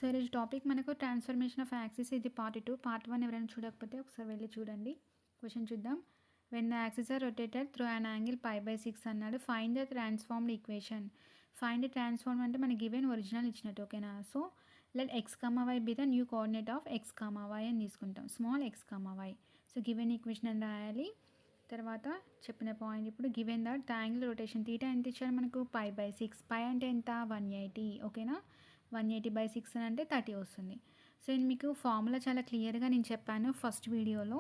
So ఈరోజు topic మనకు transformation of axis. ఇది పార్ట్ 2. పార్ట్ 1 ఎవరైనా చూడకపోతే ఒకసారి వెళ్ళి చూడండి. క్వశ్చన్ చూద్దాం. When the axis are rotated through an angle π/6 అన్నాడు. Find the transformed equation. Find transform అంటే మనకి గివెన్ ఒరిజినల్ ఇచ్చినట్టు, ఓకేనా. So let x, y be the new coordinate of x, y అని తీసుకుంటాం. Small x, y. So given equation అని రాయాలి. తర్వాత చెప్పిన పాయింట్ ఇప్పుడు given that the angle rotation theta ఎంత ఇచ్చారు మనకు π/6. పై అంటే ఎంత 180, ఓకేనా. 180/6 అని అంటే 30 వస్తుంది. సో నేను మీకు ఫార్ములా చాలా క్లియర్గా నేను చెప్పాను ఫస్ట్ వీడియోలో.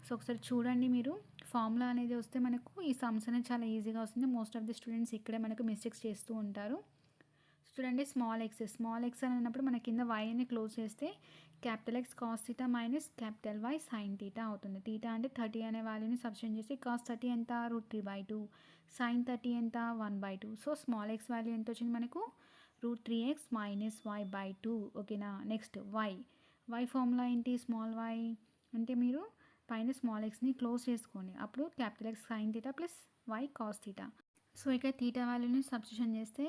సో ఒకసారి చూడండి మీరు. ఫార్ములా అనేది వస్తే మనకు ఈ సమ్స్ అనేది చాలా ఈజీగా వస్తుంది. మోస్ట్ ఆఫ్ ది స్టూడెంట్స్ ఇక్కడే మనకు మిస్టేక్స్ చేస్తూ ఉంటారు. చూడండి, స్మాల్ ఎక్స్ అని అన్నప్పుడు మన కింద y అని క్లోజ్ చేస్తే X cos θ minus Y sin θ అవుతుంది. θ అంటే 30 అనే వాల్యూని సబ్స్టిట్యూట్ చేసి cos 30 ఎంత √3/2, sin 30 ఎంత 1/2. సో స్మాల్ x వాల్యూ ఎంత వచ్చింది మనకు √3x మైనస్ y/2, ఓకేనా. నెక్స్ట్ y ఫార్ములా ఏంటి, స్మాల్ y అంటే మీరు పైన స్మాల్ ఎక్స్ని క్లోజ్ చేసుకోండి. అప్పుడు X sin θ plus y cos θ. So ఇక్కడ θ వాల్యూని సబ్స్టిట్యూషన్ చేస్తే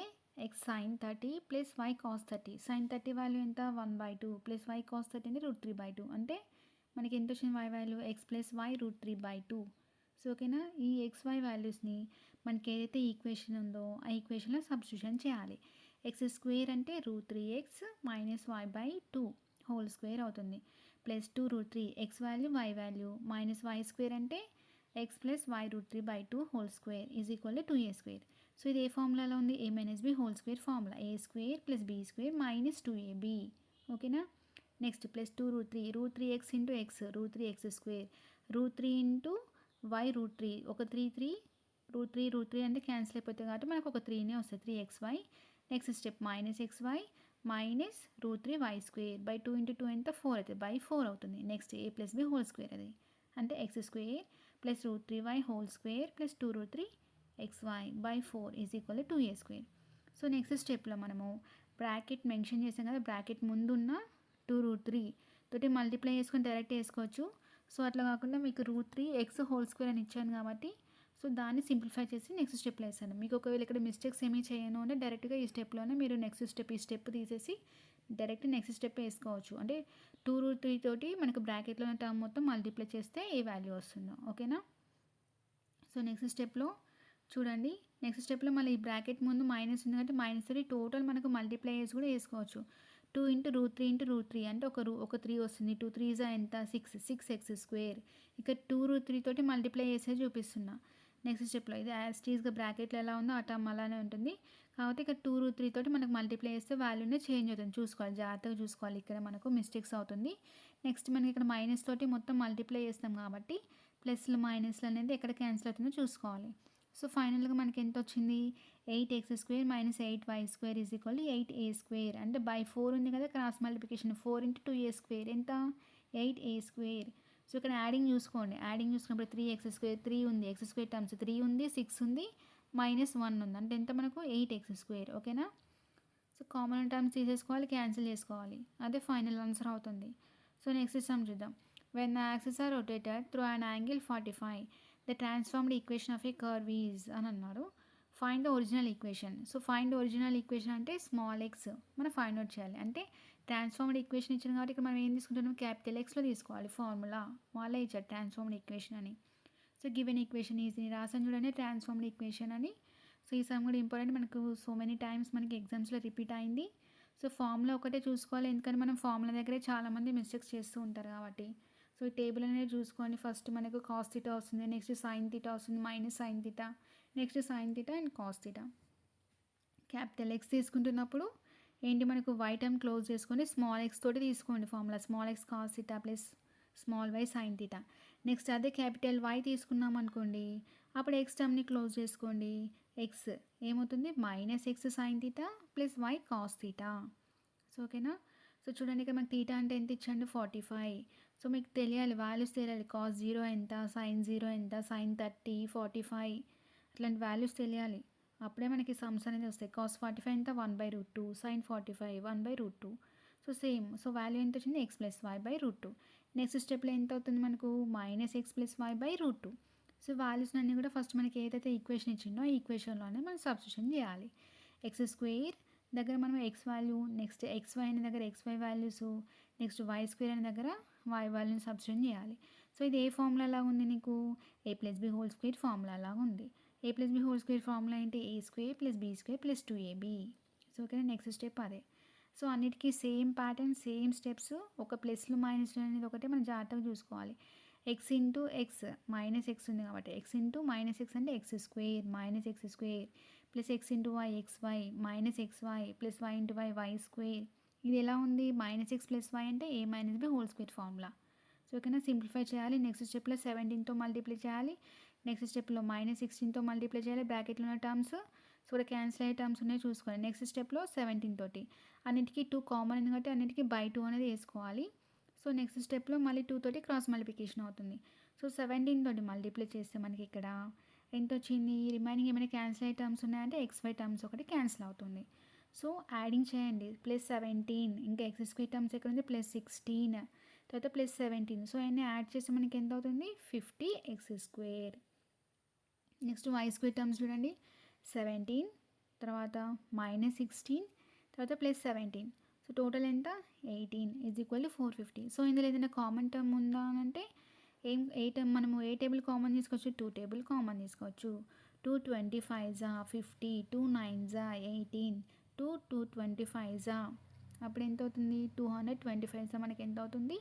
x sin 30 plus y cos 30. sin 30 value ఎంత 1/2 ప్లస్ y cos 30 అంటే √3/2. అంటే మనకి ఎంత వచ్చింది y value x plus y √3/2. So ఓకేనా. ఈ xy వాల్యూస్ని మనకి ఏదైతే ఈక్వేషన్ ఉందో ఆ ఈక్వేషన్లో సబ్స్టిట్యూషన్ చేయాలి. x² అంటే √3x minus y/2 whole square అవుతుంది. Plus 2√3 x value y value minus y² అంటే x plus y √3/2 whole square is equal to 2a². So ఇది ఏ ఫార్ములాలో ఉంది, a minus b whole square formula. a² plus b² minus 2ab, ఓకేనా. Next plus 2√3 x into x √3x², √3 into y √3, ఒక 3 √3 అంటే cancel అయిపోతుంది కాబట్టి మనకు ఒక 3నే వస్తుంది, 3xy. Next step minus xy minus √3y²/2 into 2 ఎంత 4 అవుతుంది, /4 అవుతుంది. Next a plus b whole square, అది అంటే x² plus √3y whole square plus 2√3xy/4 is equal to 2a². So next స్టెప్లో మనము బ్రాకెట్ మెన్షన్ చేసాం కదా, బ్రాకెట్ ముందున్న 2√3 తోటి మల్టిప్లై చేసుకొని డైరెక్ట్ వేసుకోవచ్చు. సో అట్లా కాకుండా మీకు √3x హోల్ స్క్వేర్ అని ఇచ్చాను కాబట్టి సో దాన్ని సింప్లిఫై చేసి నెక్స్ట్ స్టెప్లో వేసాను. మీకు ఒకవేళ ఇక్కడ మిస్టేక్స్ ఏమీ చేయను అంటే డైరెక్ట్గా ఈ స్టెప్లోనే మీరు నెక్స్ట్ స్టెప్ ఈ స్టెప్ తీసేసి డైరెక్ట్ నెక్స్ట్ స్టెప్ వేసుకోవచ్చు. అంటే 2√3 తోటి మనకు బ్రాకెట్లో ఉన్న టర్మ్ మొత్తం మల్టిప్లై చేస్తే ఏ వాల్యూ వస్తుందో, ఓకేనా. సో నెక్స్ట్ స్టెప్లో చూడండి, నెక్స్ట్ స్టెప్లో మళ్ళీ ఈ బ్రాకెట్ ముందు మైనస్ ఉంది కాబట్టి మైనస్ 3 టోటల్ మనకు మల్టిప్లై చేసి కూడా వేసుకోవచ్చు. 2 ఇంటూ √3 అంటే ఒక 3 వస్తుంది. 2 3 ఎంత 6x². ఇక 2√3 తోటి మల్టిప్లై చేసే చూపిస్తున్నా. నెక్స్ట్ స్టెప్లో ఇది యాస్టీస్గా బ్రాకెట్లో ఎలా ఉందో ఆ టర్మ్ అలానే ఉంటుంది. కాబట్టి ఇక్కడ 2√3 తోటి మనకు మల్టిప్లై చేస్తే వాల్యూనే చేంజ్ అవుతుంది. చూసుకోవాలి, జాగ్రత్తగా చూసుకోవాలి, ఇక్కడ మనకు మిస్టేక్స్ అవుతుంది. నెక్స్ట్ మనకి ఇక్కడ మైనస్ తోటి మొత్తం మల్టిప్లై చేస్తాం కాబట్టి ప్లస్లు మైనస్లు అనేది ఎక్కడ క్యాన్సిల్ అవుతుందో చూసుకోవాలి. సో ఫైనల్గా మనకి ఎంత వచ్చింది, 8x² minus 8y² is equal to 8a². అంటే /4 ఉంది కదా, క్రాస్ మల్టిప్లికేషన్ 4 ఇంటూ 2a² ఎంత 8a². సో ఇక్కడ యాడింగ్ చూసుకోండి, యాడింగ్ చూసుకున్నప్పుడు 3x² 3 ఉంది, x² టర్మ్స్ 3 ఉంది, 6 ఉంది, మైనస్ 1 ఉంది, అంటే ఎంత మనకు 8x², ఓకేనా. సో కామన్ టర్మ్స్ తీసేసుకోవాలి, క్యాన్సిల్ చేసుకోవాలి, అదే ఫైనల్ ఆన్సర్ అవుతుంది. సో నెక్స్ట్ సమ్ చూద్దాం. When the axis are rotated through an angle 45 the transformed equation of a curve is అని అన్నాడు. Find the original equation. So find original equation అంటే small x మనం find out చేయాలి. అంటే transformed equation ఇచ్చాను కాబట్టి ఇక్కడ మనం ఏం తీసుకుంటున్నాం, Xలో తీసుకోవాలి ఫార్ములా. వాళ్ళే ఇచ్చారు ట్రాన్స్ఫార్మ్డ్ ఈక్వేషన్ అని. సో గివెన్ ఈక్వేషన్ ఈజీ రాసాను చూడండి, ట్రాన్స్ఫార్మ్డ్ ఈక్వేషన్ అని. సో ఈ సమ్ కూడా ఇంపార్టెంట్, మనకు సో మెనీ టైమ్స్ మనకి ఎగ్జామ్స్లో రిపీట్ అయింది. సో ఫార్ములా ఒకటే చూసుకోవాలి, ఎందుకంటే మనం ఫార్ములా దగ్గరే చాలామంది మిస్టేక్స్ చేస్తూ ఉంటారు కాబట్టి. సో ఈ టేబుల్ అనేది చూసుకోండి. ఫస్ట్ మనకు cos θ వస్తుంది, నెక్స్ట్ sin θ వస్తుంది, minus sin θ, next sin θ and cos θ. X తీసుకుంటున్నప్పుడు ఏంటి మనకు y టర్మ్ క్లోజ్ చేసుకొని స్మాల్ x తోటి తీసుకోండి formula. Small x cos θ plus small y sin θ. Next అదే క్యాపిటల్ Y తీసుకున్నాం అనుకోండి, అప్పుడు x టర్మ్ని క్లోజ్ చేసుకోండి. x ఏమవుతుంది minus x sin θ plus y cos θ. So ఓకేనా. సో చూడండి ఇక్కడ మనకి θ అంటే ఎంత ఇచ్చండి 45. సో మీకు తెలియాలి, వాల్యూస్ తెలియాలి, cos 0 ఎంత, sin 0 ఎంత, sin 30 45 అట్లాంటి వాల్యూస్ తెలియాలి. అప్పుడే మనకి సమ్స్ అనేది వస్తాయి. cos 45 ఎంత 1/√2, sin 45 1/√2. So same, so value ఎంత వచ్చింది x ప్లస్ y/√2. నెక్స్ట్ స్టెప్లో ఎంత అవుతుంది మనకు minus x plus y/√2. So values అన్నీ కూడా ఫస్ట్ మనకి ఏదైతే ఈక్వేషన్ ఇచ్చిందో ఆ ఈక్వేషన్లోనే మనం సబ్స్టిట్యూషన్ చేయాలి. x² దగ్గర మనం ఎక్స్ వాల్యూ, నెక్స్ట్ ఎక్స్వై అనే దగ్గర x y values, next y square అనే దగ్గర వై వాల్యూని సబ్స్టిట్యూట్ చేయాలి. సో ఇది ఏ ఫార్ములా లాగా ఉంది నీకు? A plus B whole square formula లాగా ఉంది. A plus B whole square formula ఏంటి? A square plus B square plus 2ab. So ఓకేనా, నెక్స్ట్ స్టెప్ అదే. సో అన్నిటికీ సేమ్ ప్యాటర్న్, సేమ్ స్టెప్స్. ఒక ప్లస్లు మైనస్లు అనేది ఒకటే మనం జాగ్రత్తగా చూసుకోవాలి. X into X minus X ఉంది కాబట్టి ఎక్స్ ఇంటూ మైనస్ ఎక్స్ అంటే X square minus X square plus X into Y X Y minus X why plus Y into Y Y square. ఇది ఎలా ఉంది? మైనస్ ఎక్స్ ప్లస్ వై అంటే A minus B whole square formula. So ఓకేనా, simplify చేయాలి. Next స్టెప్లో 17తో multiply చేయాలి. Next స్టెప్లో -16తో మల్టిప్లై చేయాలి. బ్రాకెట్లో ఉన్న టర్మ్స్ సో ఇక్కడ క్యాన్సిల్ అయ్యే టర్మ్స్ ఉన్నాయి చూసుకోండి. నెక్స్ట్ స్టెప్లో 17 తోటి అన్నిటికీ 2 కామన్ ఉంది కాబట్టి అన్నిటికీ బై 2 అనేది వేసుకోవాలి. సో నెక్స్ట్ స్టెప్లో మళ్ళీ 2 తోటి క్రాస్ మల్టిప్లికేషన్ అవుతుంది. సో 17 తోటి మల్టిప్లై చేస్తే మనకి ఇక్కడ ఎంత వచ్చింది? రిమైనింగ్ ఏమైనా క్యాన్సిల్ అయ్యే టర్మ్స్ ఉన్నాయంటే ఎక్స్వై టర్మ్స్ ఒకటి క్యాన్సిల్ అవుతుంది. సో యాడింగ్ చేయండి. +17 ఇంకా ఎక్స్ స్క్వేర్ టర్మ్స్ ఎక్కడ ఉంది? +16 తర్వాత +17. సో అన్నీ యాడ్ చేస్తే మనకి ఎంత అవుతుంది? 50 x square. Next y square terms చూడండి. 17 తర్వాత -16 తర్వాత +17. సో టోటల్ ఎంత? 18 = 450. సో ఇందులో ఏదైనా కామన్ టర్మ్ ఉందా అని అంటే ఏ టర్మ్ మనము ఏ టేబుల్ కామన్ తీసుకోవచ్చు? 2 టేబుల్ కామన్ తీసుకోవచ్చు. 2 25 50, 2 9 18, 2 225 అప్పుడు ఎంత అవుతుంది? 225 మనకి ఎంత అవుతుంది?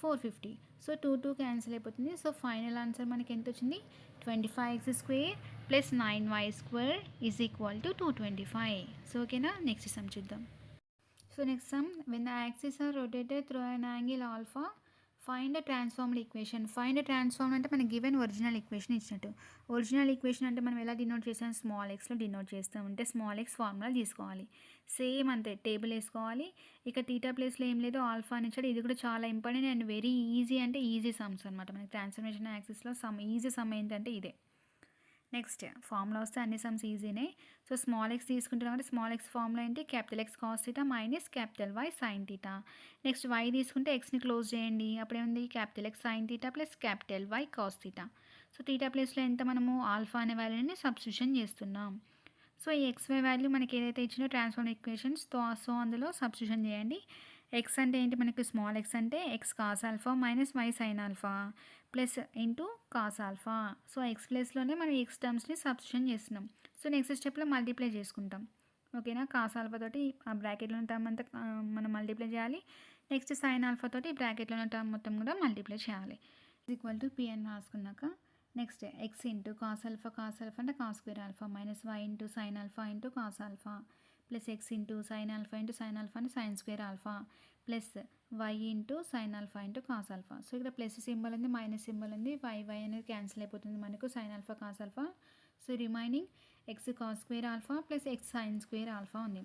450. సో 2 క్యాన్సిల్ అయిపోతుంది. సో ఫైనల్ ఆన్సర్ మనకి ఎంత వచ్చింది? 25x² + 9y² = 225. సో ఓకేనా, నెక్స్ట్ సమ్ చూద్దాం. So next some, when the axes are rotated through an angle alpha, find a transformed equation. find a transform అంటే మనకి గివెన్ ఒరిజినల్ ఈక్వేషన్ ఇచ్చినట్టు. Original equation అంటే మనం ఎలా డినోట్ చేస్తాం? స్మాల్ ఎక్స్లో డినోట్ చేస్తాం. అంటే స్మాల్ ఎక్స్ ఫార్ములా తీసుకోవాలి. సేమ్ అంతే, టేబుల్ వేసుకోవాలి. ఇక టీటా ప్లేస్లో ఏం లేదు, ఆల్ఫా అని ఇచ్చాడు. ఇది కూడా చాలా ఇంపార్టెంట్ అండ్ వెరీ ఈజీ, అంటే ఈజీ సమ్స్ అనమాట. మనకి ట్రాన్స్ఫర్మేషన్ యాక్సిస్లో ఈజీ సమ్ ఏంటంటే ఇదే. నెక్స్ట్ ఫార్ములా వస్తే అన్ని సమ్స్ ఈజీనే. సో స్మాల్ ఎక్స్ తీసుకుంటున్నాం అంటే స్మాల్ ఎక్స్ ఫార్ములా ఏంటి? X cos θ minus Y sin θ. Next Y తీసుకుంటే ఎక్స్ని క్లోజ్ చేయండి. అప్పుడేముంది? X sin θ plus Y cos θ. So theta ప్లేస్లో ఎంత మనము ఆల్ఫా అనే వాల్యూని సబ్స్టిట్యూషన్ చేస్తున్నాం. సో ఈ XY వాల్యూ మనకి ఏదైతే ఇచ్చినో ట్రాన్స్ఫార్మ్ ఈక్వేషన్స్ సో అందులో సబ్స్టిట్యూషన్ చేయండి. ఎక్స్ అంటే ఏంటి మనకి? స్మాల్ ఎక్స్ అంటే X cos alpha minus Y sine alpha plus into cos alpha. So X ప్లేస్లోనే మనం ఎక్స్ టర్మ్స్ని సబ్స్టిట్యూషన్ చేస్తున్నాం. సో నెక్స్ట్ స్టెప్లో మల్టిప్లై చేసుకుంటాం. ఓకేనా, కాస్ ఆల్ఫా తోటి ఆ బ్రాకెట్లో ఉన్న టర్మ్ అంతా మనం మల్టిప్లై చేయాలి. నెక్స్ట్ సైన్ ఆల్ఫా తోటి బ్రాకెట్లో ఉన్న టర్మ్ మొత్తం కూడా మల్టిప్లై చేయాలి. = P అని రాసుకున్నాక next X into cos alpha అంటే cos square alpha minus Y into sine alpha into cos alpha plus X into sine alpha అంటే sine square alpha plus Y into sine alpha into cos alpha. So ఇక్కడ plus symbol ఉంది, minus symbol ఉంది, Y అనేది cancel అయిపోతుంది మనకు sine alpha cos alpha. So remaining X cos square alpha plus X sine square alpha ఉంది.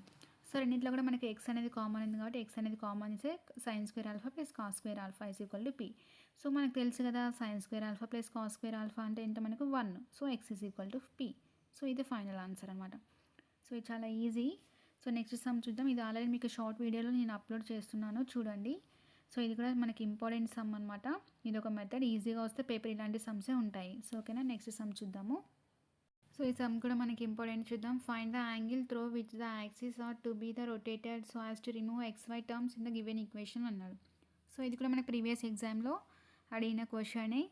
So రెండింటిలో కూడా మనకి ఎక్స్ అనేది కామన్ ఉంది కాబట్టి ఎక్స్ అనేది కామన్ ఇస్తే sign square alpha plus cos square alpha = P. So మనకు తెలుసు కదా, sign square alpha plus cos square alpha అంటే ఎంత మనకు? 1. So x = P. సో ఇది ఫైనల్ ఆన్సర్ అనమాట. సో ఇది చాలా ఈజీ. సో నెక్స్ట్ సమ్ చూద్దాం. ఇది ఆల్రెడీ మీకు షార్ట్ వీడియోలో నేను అప్లోడ్ చేస్తున్నాను, చూడండి. సో ఇది కూడా మనకి ఇంపార్టెంట్ సమ్ అనమాట. ఇది ఒక మెథడ్, ఈజీగా వస్తే పేపర్ ఇలాంటి సమ్సే ఉంటాయి. సో ఓకేనా, నెక్స్ట్ సమ్ చూద్దాము. సో ఈ సమ్ కూడా మనకి ఇంపార్టెంట్, చూద్దాం. Find the angle through which the axis are to be the rotated so as to remove XY terms in the given equation అన్నాడు. సో ఇది కూడా మనకి ప్రీవియస్ ఎగ్జామ్లో అడిగిన క్వశ్చనే.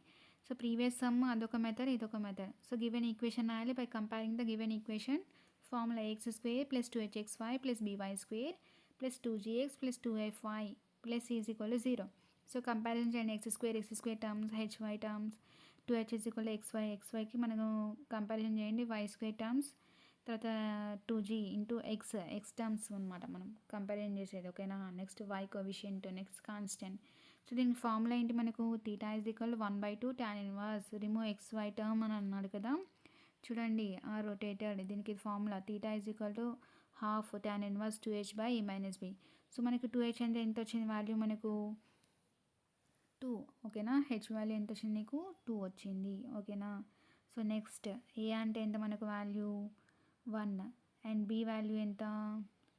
సో ప్రీవియస్ సమ్ అదొక మెథడ్, ఇదొక మెథడ్. సో గివెన్ ఈక్వేషన్ రాయాలి. By comparing the given equation formula ax² + 2hxy + by² + 2gx + 2fy + c = 0. So comparison చేయండి. x² terms, HY terms, 2h xyకి మనము కంపారిజన్ చేయండి. y² టర్మ్స్ తర్వాత 2g ఇంటూ ఎక్స్ టర్మ్స్ అనమాట మనం comparison చేసేది. ఓకేనా, next y coefficient, next constant. So దీని formula ఏంటి మనకు? θ = 1/2 tan inverse remove XY term అని అన్నాడు కదా. చూడండి, ఆ రొటేటెడ్ దీనికి formula θ = ½ tan inverse 2h/a - b. So మనకు 2h అంటే ఎంత వచ్చింది వాల్యూ మనకు? 2. ఓకేనా, హెచ్ వాల్యూ ఎంత వచ్చింది నీకు? 2 వచ్చింది. ఓకేనా, సో నెక్స్ట్ ఏ అంటే ఎంత మనకు వాల్యూ? 1 అండ్ బి వాల్యూ ఎంత?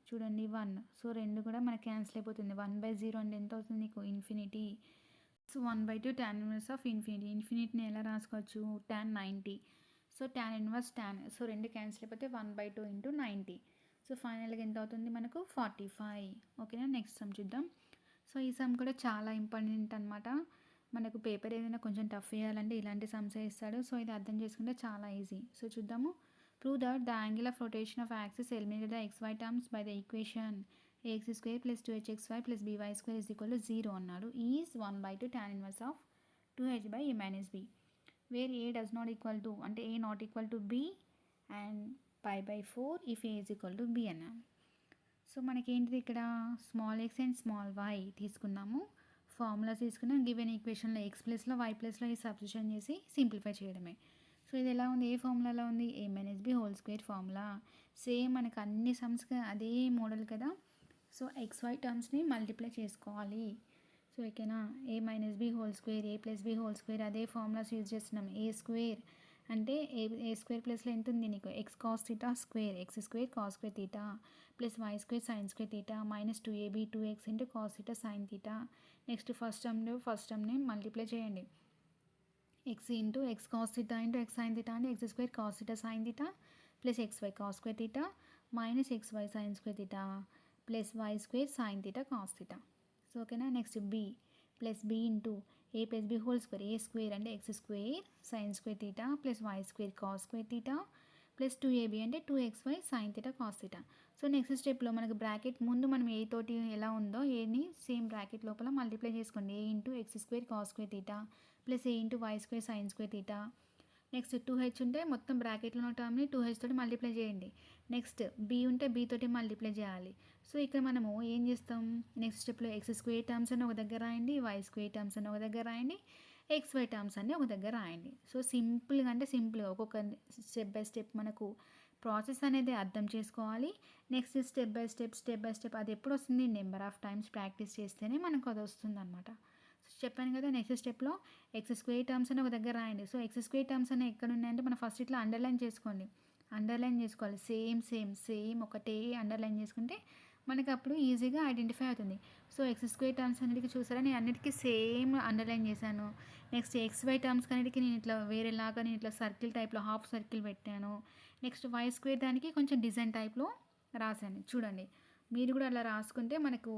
చూడండి 1. సో రెండు కూడా మనకి క్యాన్సిల్ అయిపోతుంది. 1/0 అంటే ఎంత అవుతుంది నీకు? Infinity. So 1/2 tan inverse of infinity. ఇన్ఫినిటీని ఎలా రాసుకోవచ్చు? tan 90. So tan inverse tan. So రెండు క్యాన్సిల్ అయిపోతే 1/2 × 90. సో ఫైనల్గా ఎంత అవుతుంది మనకు 45. ఓకేనా, నెక్స్ట్ సమ్ చూద్దాం. సో ఈ సమ్ కూడా చాలా ఇంపార్టెంట్ అనమాట. మనకు పేపర్ ఏదైనా కొంచెం టఫ్ చేయాలంటే ఇలాంటి సమ్సే ఇస్తాడు. సో ఇది అర్థం చేసుకుంటే చాలా ఈజీ. సో చూద్దాము. Prove that the angle of rotation of axis eliminated the xy terms by the equation ax square plus 2hxy plus by square is equal to 0 అన్నాడు. Is 1/2 tan inverse of 2h by a minus b where a does not equal to అంటే a not equal to b and π/4 if a is equal to b అన్నాను. So మనకేంటిది ఇక్కడ small X and small y తీసుకున్నాము, formulas తీసుకున్నాం, given ఈక్వేషన్లో X ప్లస్లో why ప్లస్లో ఈ substitution చేసి సింప్లిఫై చేయడమే. సో ఇది ఎలా ఉంది, ఏ ఫార్ములాలో ఉంది, a minus b whole square formula. Same మనకు అన్ని సమ్స్కి అదే మోడల్ కదా. సో xy టర్మ్స్ని మల్టిప్లై చేసుకోవాలి. సో ఓకేనా, a minus b whole square, a plus b whole square అదే ఫార్ములాస్ యూజ్ చేస్తున్నాం. a స్క్వేర్ అంటే ఏ స్క్వేర్ ప్లస్లో ఎంత ఉంది నీకు x cos theta square, x square cos square theta plus why square sine square theta minus 2ab 2x into cos theta sine theta. Next first టర్మ్ని multiply చేయండి. X into X cos theta into X sine theta అంటే X square cos theta sine theta plus xy cos square theta minus xy sine square theta plus why square sine theta cos theta. So ఓకేనా, next b plus b into a plus b whole square, A square అంటే X square sine square theta plus why square cos square theta plus 2ab అంటే 2xy sine theta cos theta. So next స్టెప్లో మనకు bracket ముందు మనం ఏ తోటి ఎలా ఉందో ఏని సేమ్ బ్రాకెట్ లోపల మల్టిప్లై చేసుకోండి. a into x square cos square theta plus a into y square sine square theta. Next 2h ఉంటే మొత్తం బ్రాకెట్లో ఉన్న టర్మ్ని 2h తోటి మల్టిప్లై చేయండి. నెక్స్ట్ b ఉంటే b తోటి మల్టిప్లై చేయాలి. సో ఇక్కడ మనము ఏం చేస్తాం, నెక్స్ట్ స్టెప్లో ఎక్స్ స్క్వేర్ టర్మ్స్ అని ఒక దగ్గర రాయండి, వై స్క్వేర్ టర్మ్స్ అని ఒక దగ్గర రాయండి, xy టర్మ్స్ అన్నీ ఒక దగ్గర రాయండి. సో సింపుల్గా అంటే సింపుల్గా ఒక్కొక్క స్టెప్ బై స్టెప్ మనకు ప్రాసెస్ అనేది అర్థం చేసుకోవాలి. నెక్స్ట్ స్టెప్ బై స్టెప్ అది ఎప్పుడు వస్తుంది, నెంబర్ ఆఫ్ టైమ్స్ ప్రాక్టీస్ చేస్తేనే మనకు అది వస్తుంది అనమాట. సో చెప్పాను కదా, నెక్స్ట్ స్టెప్లో ఎక్స్ స్క్వేర్ టర్మ్స్ అని ఒక దగ్గర రాయండి. సో ఎక్స్ స్క్వేర్ టర్మ్స్ అని ఎక్కడ ఉన్నాయంటే మనం ఫస్ట్ ఇట్లా అండర్లైన్ చేసుకోండి, అండర్లైన్ చేసుకోవాలి. సేమ్ ఒకటే అండర్లైన్ చేసుకుంటే మనకి అప్పుడు ఈజీగా ఐడెంటిఫై అవుతుంది. సో ఎక్స్ స్క్వేర్ టర్మ్స్ అన్నిటికీ చూసారా, నేను అన్నిటికీ సేమ్ అండర్లైన్ చేశాను. నెక్స్ట్ xy టర్మ్స్ అన్నిటికీ నేను ఇట్లా వేరేలాగా నేను ఇట్లా సర్కిల్ టైప్లో హాఫ్ సర్కిల్ పెట్టాను. నెక్స్ట్ వై స్క్వేర్ దానికి కొంచెం డిజైన్ టైప్లో రాశాను. చూడండి, మీరు కూడా అలా రాసుకుంటే మనకు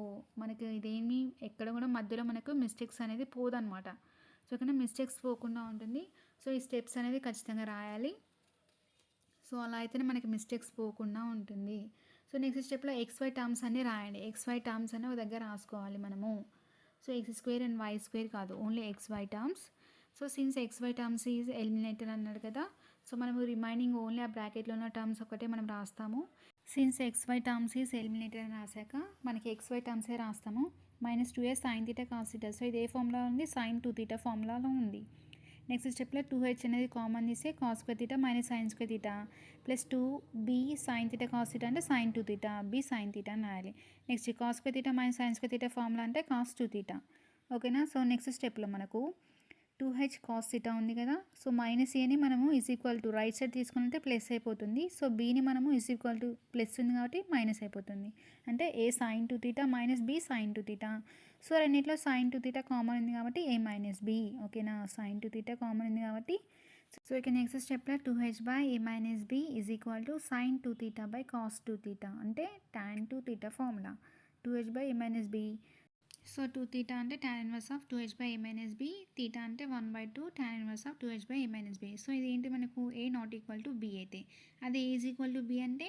ఇదేమి ఎక్కడ కూడా మధ్యలో మనకు మిస్టేక్స్ అనేది పోదన్నమాట. సో ఓకేనా, మిస్టేక్స్ పోకుండా ఉంటుంది. సో ఈ స్టెప్స్ అనేది ఖచ్చితంగా రాయాలి. సో అలా అయితేనే మనకి మిస్టేక్స్ పోకుండా ఉంటుంది. సో నెక్స్ట్ స్టెప్లో xy టర్మ్స్ అన్నీ రాయండి. xy టర్మ్స్ అన్నీ ఒక దగ్గర రాసుకోవాలి మనము. So X square and Y square కాదు, only xy terms. So since xy terms is eliminated అన్నాడు కదా, సో మనము రిమైనింగ్ ఓన్లీ ఆ బ్రాకెట్లో ఉన్న టర్మ్స్ ఒకటే మనం రాస్తాము. Since xy terms is eliminated అని రాశాక మనకి xy టర్మ్సే రాస్తాము. Minus 2a sine theta cos theta. So ఇది ఏ ఫార్ములా ఉంది, సైన్ 2 థీటా ఫార్ములాలో ఉంది. నెక్స్ట్ స్టెప్లో 2h అనేది కామన్ తీస్తే cos square theta minus sine square theta plus 2b sine theta cos theta అంటే sine 2 theta, b sine theta అని రాయాలి. Next cos square theta minus sine square theta formula అంటే cos 2 theta. ఓకేనా, so next స్టెప్లో మనకు 2h cos theta ఉంది కదా. So minus ఏని మనము is equal to right side తీసుకుంటే ప్లస్ అయిపోతుంది. సో బీని మనము ఈజ్ ఈక్వల్ టు ప్లస్ ఉంది కాబట్టి మైనస్ అయిపోతుంది. అంటే A sine 2 theta minus B sine 2 theta. So రెండింటిలో సైన్ 2 థీటా కామన్ ఉంది కాబట్టి ఏ మైనస్ బి. ఓకేనా, సైన్ 2 థీటా కామన్ ఉంది కాబట్టి సో ఇక నెక్స్ట్ స్టెప్లో 2h by A minus B is equal to sine 2 theta by cos 2 theta అంటే tan 2 theta formula. 2h by A minus B, so 2 theta అంటే tan inverse of 2h by A minus b, theta అంటే 1/2 tan inverse of 2h by A minus B. So ఇది ఏంటి మనకు a not equal to b అయితే, అదే a is equal to b అంటే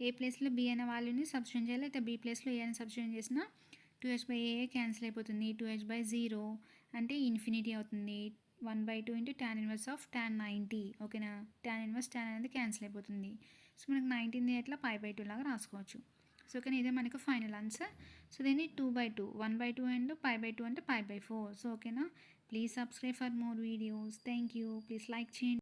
a ప్లేస్లో B అనే వాల్యూని సబ్స్టిట్యూట్ చేయాలి, అయితే బి ప్లేస్లో ఏ అని సబ్స్టిట్యూట్ చేసినా 2h బై ఏ క్యాన్సిల్ అయిపోతుంది. 2h బై 0 అంటే ఇన్ఫినిటీ అవుతుంది. 1/2 into tan inverse of tan 90. ఓకేనా, tan ఇన్వర్స్ tan అనేది క్యాన్సిల్ అయిపోతుంది. సో మనకు 19 ఎట్లా π/2 లాగా రాసుకోవచ్చు. సో కానీ ఇదే మనకు ఫైనల్ ఆన్సర్. సో దీన్ని 2/2, 1/2 అండ్ π/2 అంటే π/4. సో ఓకేనా, please subscribe for more videos. Thank you. Please like చేయండి.